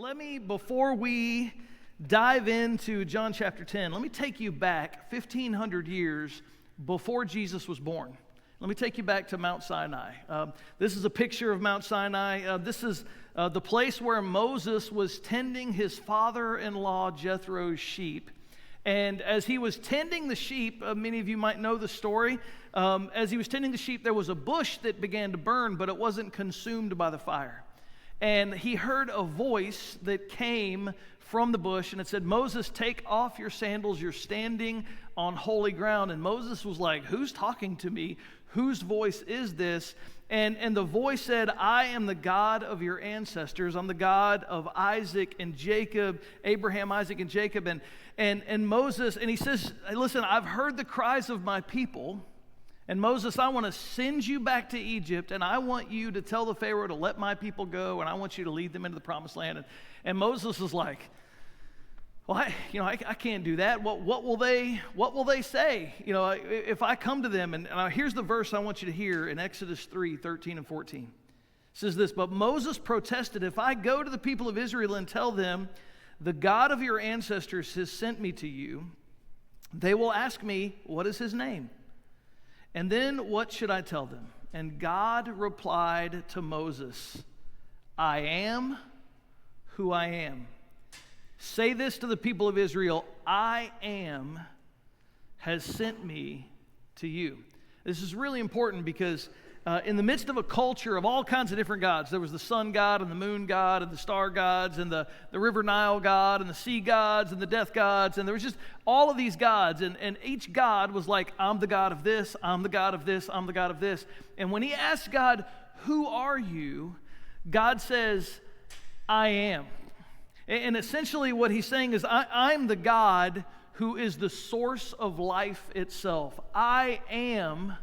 let me, before we dive into John chapter 10, let me take you back 1,500 years before Jesus was born. Let me take you back to Mount Sinai. This is a picture of Mount Sinai. This is the place where Moses was tending his father-in-law Jethro's sheep. And as he was tending the sheep, many of you might know the story, as he was tending the sheep, there was a bush that began to burn, but it wasn't consumed by the fire. And he heard a voice that came from the bush, and it said, "Moses, take off your sandals, you're standing on holy ground." And Moses was like, "Who's talking to me? Whose voice is this?" And the voice said, "I am the God of your ancestors. I'm the God of Isaac and Jacob, Abraham, Isaac, and Jacob." And Moses, and he says, "Listen, I've heard the cries of my people. And Moses, I want to send you back to Egypt, and I want you to tell the Pharaoh to let my people go, and I want you to lead them into the promised land." And Moses is like, "Well, I can't do that. What will they say? If I come to them?" And here's the verse I want you to hear in Exodus 3:13 and 14. It says this, "But Moses protested, 'If I go to the people of Israel and tell them, the God of your ancestors has sent me to you, they will ask me, what is his name? And then what should I tell them?' And God replied to Moses, 'I am who I am. Say this to the people of Israel, I am has sent me to you.'" This is really important because in the midst of a culture of all kinds of different gods, there was the sun god and the moon god and the star gods and the river Nile god and the sea gods and the death gods, and there was just all of these gods, and each god was like, "I'm the god of this, I'm the god of this, I'm the god of this." And when he asked God, "Who are you?" God says, "I am." And essentially what he's saying is, I'm the God who is the source of life itself. I am,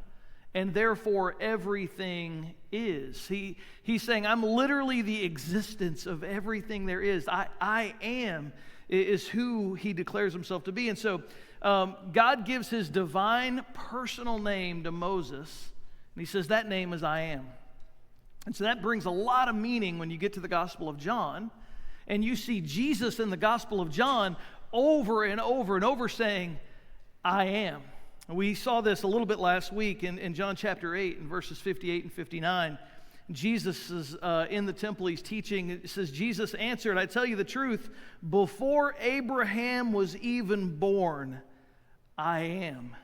and therefore everything is. He's saying, I'm literally the existence of everything there is. I am is who he declares himself to be. And so God gives his divine personal name to Moses, and he says that name is I am. And so that brings a lot of meaning when you get to the Gospel of John, and you see Jesus in the Gospel of John over and over and over saying, I am. We saw this a little bit last week in John chapter 8 in verses 58 and 59. Jesus is in the temple, he's teaching. It says, Jesus answered, "I tell you the truth, before Abraham was even born, I am."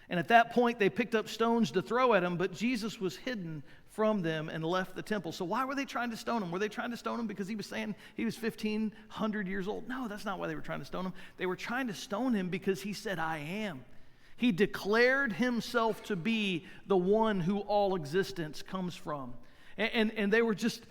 And at that point, they picked up stones to throw at him, but Jesus was hidden from them and left the temple. So why were they trying to stone him? Were they trying to stone him because he was saying he was 1,500 years old? No, that's not why they were trying to stone him. They were trying to stone him because he said, I am. He declared himself to be the one who all existence comes from. And they were just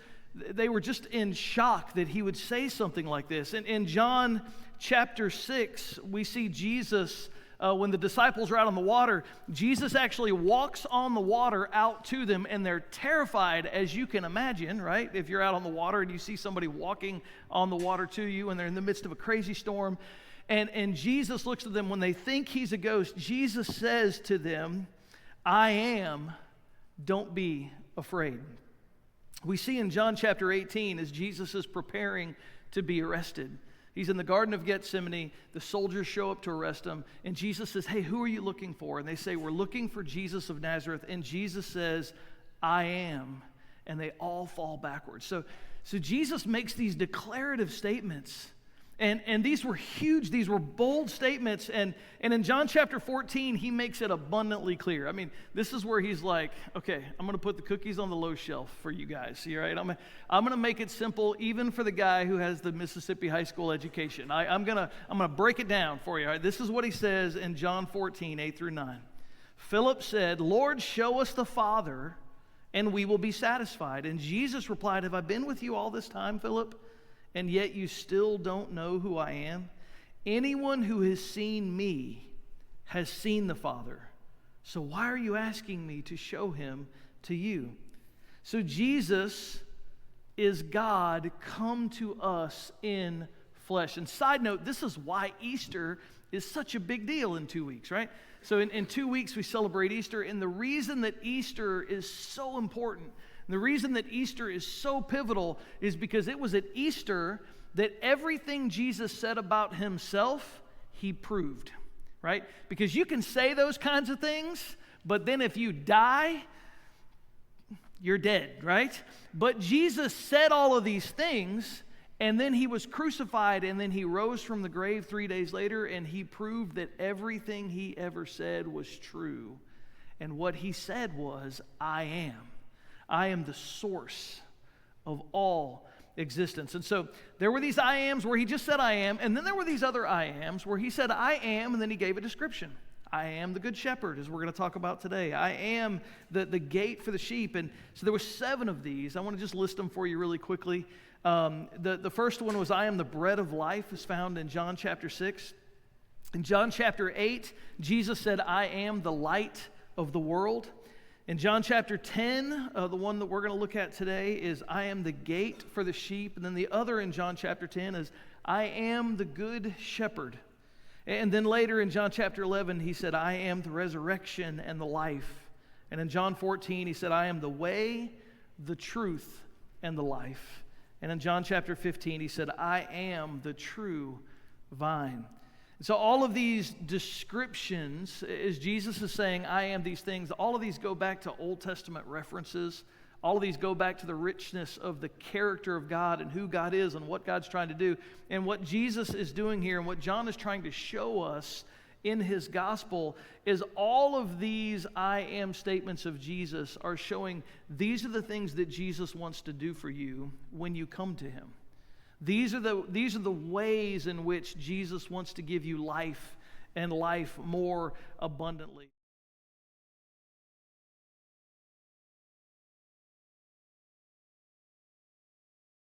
in shock that he would say something like this. And in John chapter 6, we see Jesus, when the disciples are out on the water, Jesus actually walks on the water out to them, and they're terrified, as you can imagine, right? If you're out on the water and you see somebody walking on the water to you, and they're in the midst of a crazy storm, and Jesus looks at them. When they think he's a ghost, Jesus says to them, I am, don't be afraid. We see in John chapter 18, as Jesus is preparing to be arrested, he's in the Garden of Gethsemane, the soldiers show up to arrest him, and Jesus says, "Hey, who are you looking for?" And they say, "We're looking for Jesus of Nazareth." And Jesus says, "I am," and they all fall backwards. So Jesus makes these declarative statements. And these were huge, these were bold statements. And in John chapter 14, he makes it abundantly clear. I mean, this is where he's like, okay, I'm going to put the cookies on the low shelf for you guys. You right? I'm going to make it simple, even for the guy who has the Mississippi high school education. I'm going to break it down for you. All right? This is what he says in John 14, 8 through 9. Philip said, "Lord, show us the Father, and we will be satisfied." And Jesus replied, "Have I been with you all this time, Philip? And yet you still don't know who I am? Anyone who has seen me has seen the Father. So why are you asking me to show him to you?" So Jesus is God come to us in flesh. And side note, this is why Easter is such a big deal in 2 weeks, right? So in 2 weeks we celebrate Easter, and the reason that Easter is so important, and the reason that Easter is so pivotal, is because it was at Easter that everything Jesus said about himself, he proved, right? Because you can say those kinds of things, but then if you die, you're dead, right? But Jesus said all of these things, and then he was crucified, and then he rose from the grave 3 days later, and he proved that everything he ever said was true. And what he said was, I am. I am the source of all existence. And so there were these I ams where he just said I am, and then there were these other I ams where he said I am, and then he gave a description. I am the good shepherd, as we're going to talk about today. I am the gate for the sheep. And so there were 7 of these. I want to just list them for you really quickly. The first one was I am the bread of life, is found in John chapter 6. In John chapter 8, Jesus said, I am the light of the world. In John chapter 10, the one that we're going to look at today is I am the gate for the sheep. And then the other in John chapter 10 is I am the good shepherd. And then later in John chapter 11, he said, I am the resurrection and the life. And in John 14, he said, I am the way, the truth, and the life. And in John chapter 15, he said, I am the true vine. And so all of these descriptions, as Jesus is saying, I am these things, all of these go back to Old Testament references. All of these go back to the richness of the character of God and who God is and what God's trying to do. And what Jesus is doing here and what John is trying to show us in his gospel is all of these I am statements of Jesus are showing these are the things that Jesus wants to do for you when you come to him. These are the ways in which Jesus wants to give you life and life more abundantly.